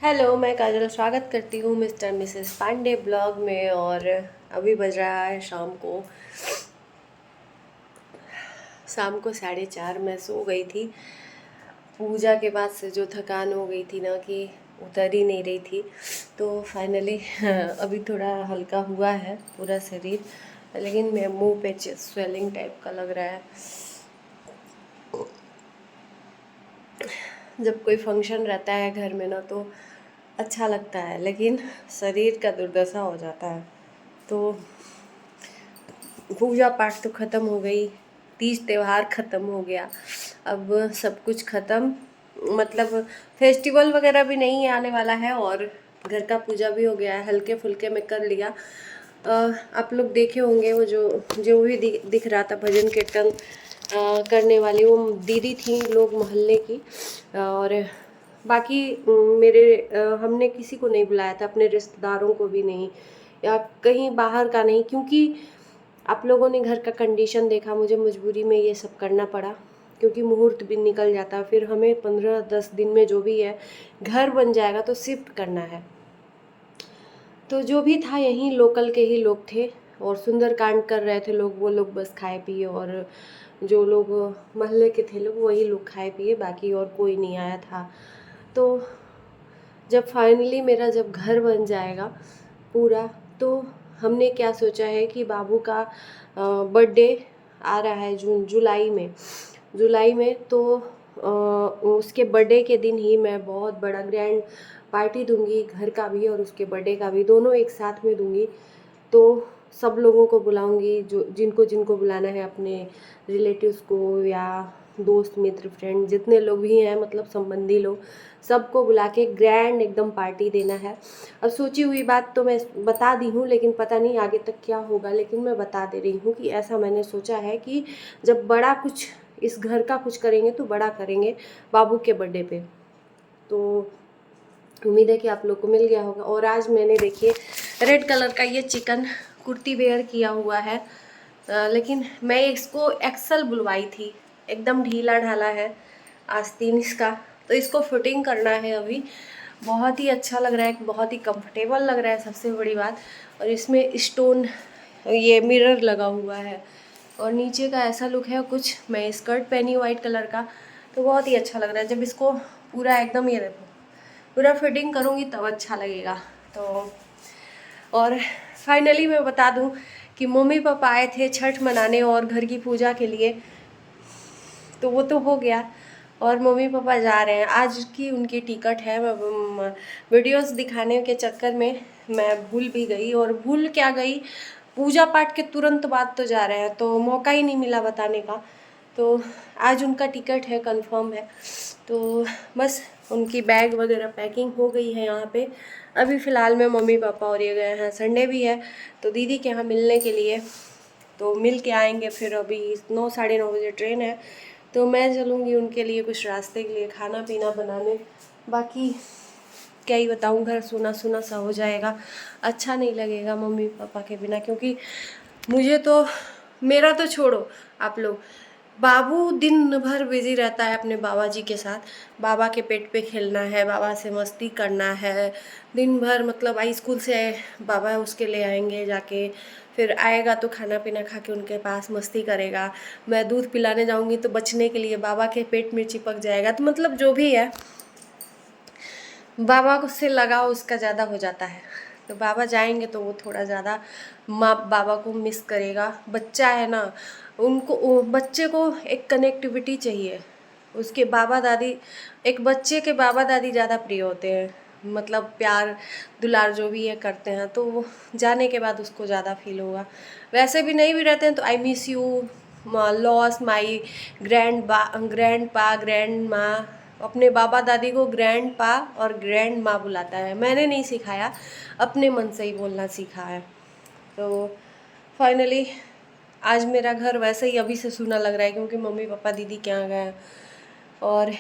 Hello, मैं काजल स्वागत करती हूँ मिस्टर मिसेस पांडे ब्लॉग में। और अभी बज रहा है शाम को 4:30। मैं सो गई थी। पूजा के बाद से जो थकान हो गई थी ना कि उतर ही नहीं रही थी, तो फाइनली अभी थोड़ा हल्का हुआ है पूरा शरीर, लेकिन मेरे मुंह पे स्वेलिंग टाइप का लग रहा है। जब कोई फंक्शन रहता है घर में ना तो अच्छा लगता है, लेकिन शरीर का दुर्दशा हो जाता है। तो पूजा पाठ तो ख़त्म हो गई, तीज त्यौहार ख़त्म हो गया, अब सब कुछ ख़त्म। मतलब फेस्टिवल वगैरह भी नहीं आने वाला है और घर का पूजा भी हो गया है, हल्के फुल्के में कर लिया। आप लोग देखे होंगे वो जो जो भी दिख रहा था भजन कीर्तन करने वाली वो दीदी थी, लोग मोहल्ले की। और बाकी मेरे हमने किसी को नहीं बुलाया था, अपने रिश्तेदारों को भी नहीं, या कहीं बाहर का नहीं, क्योंकि आप लोगों ने घर का कंडीशन देखा, मुझे मजबूरी में ये सब करना पड़ा, क्योंकि मुहूर्त भी निकल जाता, फिर हमें 15-10 दिन में जो भी है घर बन जाएगा तो शिफ्ट करना है। तो जो भी था यहीं लोकल के ही लोग थे और सुंदरकांड कर रहे थे लोग, वो लोग बस खाए पिए, और जो लोग मोहल्ले के थे लोग वही लोग खाए पिए, बाकी और कोई नहीं आया था। तो जब फाइनली मेरा जब घर बन जाएगा पूरा, तो हमने क्या सोचा है कि बाबू का बर्थडे आ रहा है जुलाई में, तो उसके बर्थडे के दिन ही मैं बहुत बड़ा ग्रैंड पार्टी दूंगी, घर का भी और उसके बर्थडे का भी, दोनों एक साथ में दूंगी। तो सब लोगों को बुलाऊंगी, जो जिनको जिनको बुलाना है, अपने रिलेटिव्स को या दोस्त मित्र फ्रेंड जितने लोग भी हैं, मतलब संबंधी लोग, सबको बुला के ग्रैंड एकदम पार्टी देना है। अब सोची हुई बात तो मैं बता दी हूँ, लेकिन पता नहीं आगे तक क्या होगा, लेकिन मैं बता दे रही हूँ कि ऐसा मैंने सोचा है कि जब बड़ा कुछ इस घर का कुछ करेंगे तो बड़ा करेंगे बाबू के बर्थडे पे। तो उम्मीद है कि आप लोग को मिल गया होगा। और आज मैंने देखिए रेड कलर का ये चिकन कुर्ती वेयर किया हुआ है, लेकिन मैं इसको एक्सल बुलवाई थी, एकदम ढीला ढाला है आस्तीन इसका, तो इसको फिटिंग करना है अभी। बहुत ही अच्छा लग रहा है, बहुत ही कंफर्टेबल लग रहा है सबसे बड़ी बात। और इसमें स्टोन ये मिरर लगा हुआ है, और नीचे का ऐसा लुक है कुछ। मैं स्कर्ट पहनी हूँ वाइट कलर का, तो बहुत ही अच्छा लग रहा है। जब इसको पूरा एकदम ये देखो पूरा फिटिंग करूँगी तब अच्छा लगेगा। तो और फाइनली मैं बता दूं कि मम्मी पापा आए थे छठ मनाने और घर की पूजा के लिए, तो वो तो हो गया, और मम्मी पापा जा रहे हैं। आज की उनकी टिकट है। वीडियोस दिखाने के चक्कर में मैं भूल भी गई, और भूल क्या गई, पूजा पाठ के तुरंत बाद तो जा रहे हैं, तो मौका ही नहीं मिला बताने का। तो आज उनका टिकट है, कंफर्म है। तो बस उनकी बैग वगैरह पैकिंग हो गई है यहाँ पे। अभी फ़िलहाल में मम्मी पापा और ये गए हैं, संडे भी है तो दीदी के यहाँ मिलने के लिए, तो मिल के आएंगे। फिर अभी 9-9:30 बजे ट्रेन है, तो मैं चलूँगी उनके लिए कुछ रास्ते के लिए खाना पीना बनाने। बाकी क्या ही बताऊँ, घर सूना सूना सा हो जाएगा, अच्छा नहीं लगेगा मम्मी पापा के बिना। क्योंकि मुझे तो, मेरा तो छोड़ो आप लोग, बाबू दिन भर बिजी रहता है अपने बाबा जी के साथ। बाबा के पेट पे खेलना है, बाबा से मस्ती करना है दिन भर। मतलब आई स्कूल से बाबा उसके ले आएंगे जाके, फिर आएगा तो खाना पीना खा के उनके पास मस्ती करेगा। मैं दूध पिलाने जाऊंगी तो बचने के लिए बाबा के पेट में चिपक जाएगा। तो मतलब जो भी है, बाबा को से लगाव उसका ज़्यादा हो जाता है। तो बाबा जाएंगे तो वो थोड़ा ज़्यादा माँ बाबा को मिस करेगा। बच्चा है ना, उनको बच्चे को एक कनेक्टिविटी चाहिए। उसके बाबा दादी, एक बच्चे के बाबा दादी ज़्यादा प्रिय होते हैं, मतलब प्यार दुलार जो भी है करते हैं, तो वो जाने के बाद उसको ज़्यादा फील होगा। वैसे भी नहीं भी रहते हैं तो I miss you, loss my grand पा ग्रैंड माँ। अपने बाबा दादी को ग्रैंड पा और ग्रैंड माँ बुलाता है, मैंने नहीं सिखाया, अपने मन से ही बोलना सीखा है। तो फाइनली आज मेरा घर वैसे ही अभी से सूना लग रहा है, क्योंकि मम्मी पापा दीदी के यहाँ गए, और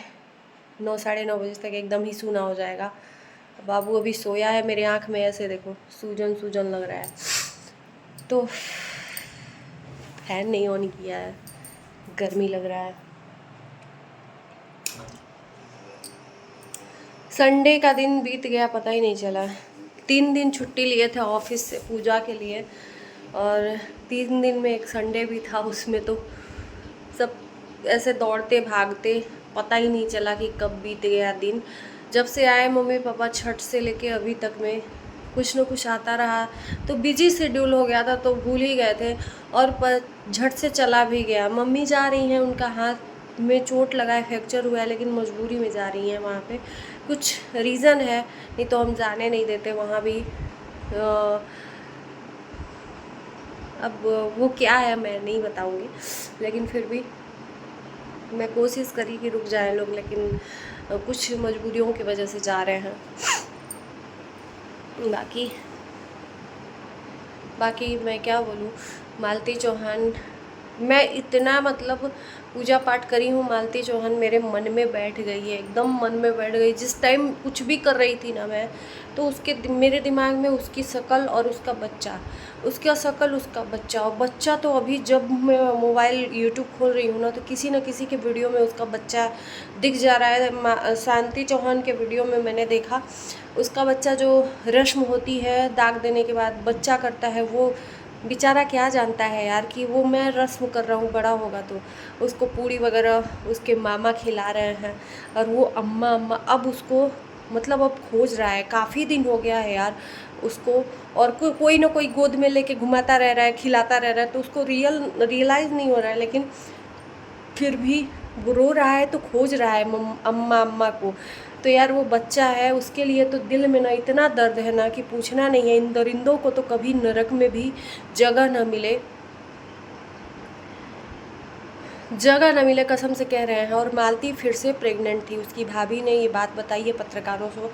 9-9:30 बजे तक एकदम ही सूना हो जाएगा। बाबू अभी सोया है, मेरे आँख में ऐसे देखो सूजन सूजन लग रहा है। तो फैन नहीं ऑन किया है, गर्मी लग रहा है। संडे का दिन बीत गया पता ही नहीं चला। 3 दिन छुट्टी लिए थे ऑफिस से पूजा के लिए, और 3 दिन में एक संडे भी था, उसमें तो सब ऐसे दौड़ते भागते पता ही नहीं चला कि कब बीत गया दिन। जब से आए मम्मी पापा छठ से लेके अभी तक में कुछ न कुछ आता रहा, तो बिजी शेड्यूल हो गया था तो भूल ही गए थे, और झट से चला भी गया। मम्मी जा रही हैं, उनका हाथ में चोट लगा है, फ्रैक्चर हुआ है, लेकिन मजबूरी में जा रही हैं वहाँ पे, कुछ रीज़न है, नहीं तो हम जाने नहीं देते वहाँ भी। अब वो क्या है मैं नहीं बताऊँगी, लेकिन फिर भी मैं कोशिश करी कि रुक जाए लोग, लेकिन कुछ मजबूरियों की वजह से जा रहे हैं। बाकी मैं क्या बोलूँ, मालती चौहान, मैं इतना मतलब पूजा पाठ करी हूँ, मालती चौहान मेरे मन में बैठ गई है, एकदम मन में बैठ गई। जिस टाइम कुछ भी कर रही थी ना मैं, तो मेरे दिमाग में उसकी शक्ल और उसका बच्चा, उसका शक्ल उसका बच्चा, और बच्चा तो अभी जब मैं मोबाइल यूट्यूब खोल रही हूँ ना, तो किसी न किसी के वीडियो में उसका बच्चा दिख जा रहा है। शांति चौहान के वीडियो में मैंने देखा उसका बच्चा, जो रस्म होती है दाग देने के बाद बच्चा करता है, वो बेचारा क्या जानता है यार कि वो मैं रस्म कर रहा हूँ, बड़ा होगा तो उसको पूड़ी वगैरह उसके मामा खिला रहे हैं, और वो अम्मा अम्मा अब उसको मतलब अब खोज रहा है। काफ़ी दिन हो गया है यार उसको, और कोई ना कोई गोद में लेके घुमाता रह रहा है, खिलाता रह रहा है, तो उसको रियलाइज़ नहीं हो रहा है, लेकिन फिर भी वो रो रहा है तो खोज रहा है अम्मा अम्मा को। तो यार वो बच्चा है, उसके लिए तो दिल में ना इतना दर्द है ना कि पूछना नहीं है। इन दरिंदों को तो कभी नरक में भी जगह न मिले, जगह न मिले, कसम से कह रहे हैं। और मालती फिर से प्रेग्नेंट थी, उसकी भाभी ने ये बात बताई है पत्रकारों से।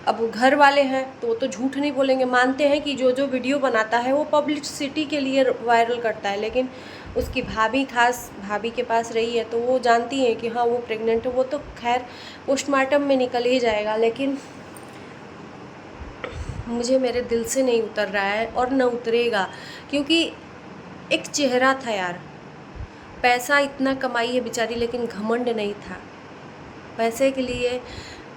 अब घर वाले हैं तो वो तो झूठ नहीं बोलेंगे, मानते हैं कि जो जो वीडियो बनाता है वो पब्लिसिटी के लिए वायरल करता है, लेकिन उसकी भाभी, खास भाभी के पास रही है तो वो जानती हैं कि हाँ वो प्रेग्नेंट है। वो तो खैर पोस्टमार्टम में निकल ही जाएगा, लेकिन मुझे मेरे दिल से नहीं उतर रहा है और न उतरेगा, क्योंकि एक चेहरा था यार। पैसा इतना कमाई है बेचारी, लेकिन घमंड नहीं था। पैसे के लिए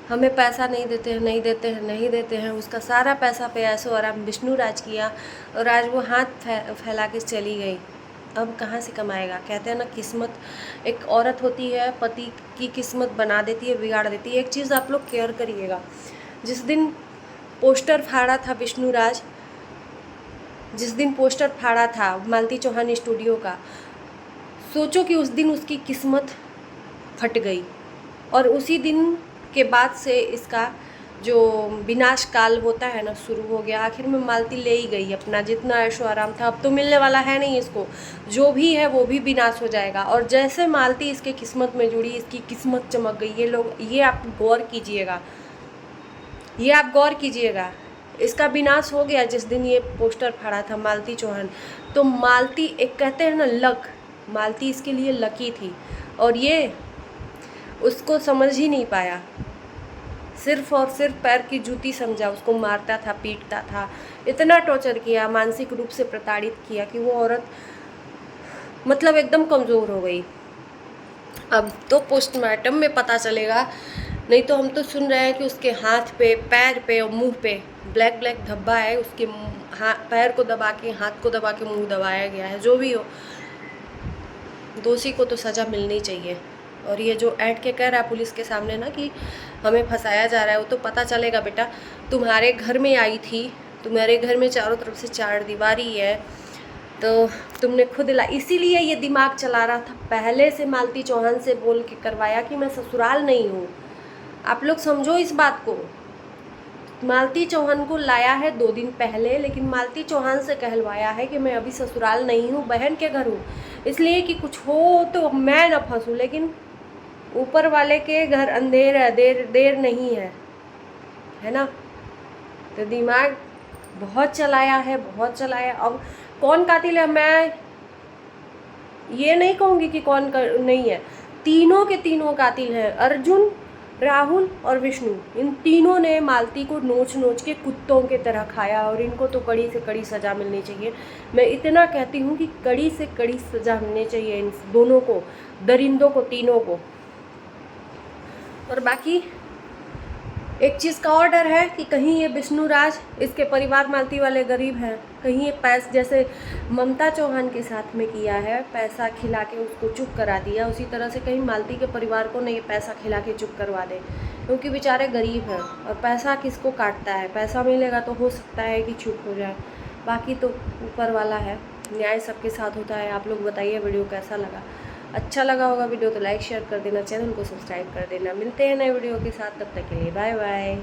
हमें पैसा नहीं देते हैं, नहीं देते हैं, नहीं देते हैं। उसका सारा पैसा पे ऐसो आराम विष्णु राज किया, और आज वो हाथ फैला के चली गई। अब कहाँ से कमाएगा? कहते हैं ना, किस्मत, एक औरत होती है पति की किस्मत बना देती है, बिगाड़ देती है। एक चीज़ आप लोग केयर करिएगा, जिस दिन पोस्टर फाड़ा था विष्णु राज, जिस दिन पोस्टर फाड़ा था मालती चौहान स्टूडियो का, सोचो कि उस दिन उसकी किस्मत फट गई, और उसी दिन के बाद से इसका जो विनाश काल होता है ना शुरू हो गया। आखिर में मालती ले ही गई अपना जितना ऐशो आराम था, अब तो मिलने वाला है नहीं इसको, जो भी है वो भी विनाश हो जाएगा। और जैसे मालती इसके किस्मत में जुड़ी, इसकी किस्मत चमक गई। ये आप गौर कीजिएगा, ये आप गौर कीजिएगा। इसका विनाश हो गया जिस दिन ये पोस्टर फाड़ा था मालती चौहान। तो मालती, एक कहते हैं ना लक, मालती इसके लिए लकी थी, और ये उसको समझ ही नहीं पाया। सिर्फ और सिर्फ पैर की जूती समझा, उसको मारता था, पीटता था, इतना टॉर्चर किया, मानसिक रूप से प्रताड़ित किया कि वो औरत मतलब एकदम कमज़ोर हो गई। अब तो पोस्टमार्टम में पता चलेगा, नहीं तो हम तो सुन रहे हैं कि उसके हाथ पे, पैर पे और मुंह पे ब्लैक ब्लैक धब्बा है। उसके पैर को दबा के, हाथ को दबा के मुंह दबाया गया है। जो भी हो, दोषी को तो सज़ा मिलनी चाहिए। और ये जो ऐड के कह रहा है पुलिस के सामने ना कि हमें फंसाया जा रहा है, वो तो पता चलेगा बेटा। तुम्हारे घर में आई थी, तुम्हारे घर में चारों तरफ से चार दीवारी है, तो तुमने खुद इसीलिए ये दिमाग चला रहा था पहले से, मालती चौहान से बोल के करवाया कि मैं ससुराल नहीं हूँ। आप लोग समझो इस बात को। मालती चौहान को लाया है 2 दिन पहले, लेकिन मालती चौहान से कहलवाया है कि मैं अभी ससुराल नहीं हूँ, बहन के घर हूँ, इसलिए कि कुछ हो तो मैं न फंसूँ। लेकिन ऊपर वाले के घर अंधेर है, देर नहीं है ना। तो दिमाग बहुत चलाया है, बहुत चलाया। अब कौन कातिल है मैं ये नहीं कहूँगी कि कौन नहीं है, तीनों के तीनों कातिल हैं। अर्जुन, राहुल और विष्णु, इन तीनों ने मालती को नोच नोच के कुत्तों के तरह खाया, और इनको तो कड़ी से कड़ी सज़ा मिलनी चाहिए। मैं इतना कहती हूँ कि कड़ी से कड़ी सज़ा मिलनी चाहिए इन दोनों को, दरिंदों को, तीनों को। और बाकी एक चीज़ का और डर है कि कहीं ये विष्णु राज, इसके परिवार मालती वाले गरीब हैं, कहीं ये पैसे जैसे ममता चौहान के साथ में किया है, पैसा खिला के उसको चुप करा दिया, उसी तरह से कहीं मालती के परिवार को नहीं पैसा खिला के चुप करवा दे, क्योंकि बेचारे गरीब हैं और पैसा किसको काटता है, पैसा मिलेगा तो हो सकता है कि चुप हो जाए, बाकी तो ऊपर वाला है, न्याय सबके साथ होता है। आप लोग बताइए वीडियो कैसा लगा। अच्छा लगा होगा वीडियो तो लाइक शेयर कर देना, चैनल को सब्सक्राइब कर देना। मिलते हैं नए वीडियो के साथ, तब तक के लिए बाय बाय।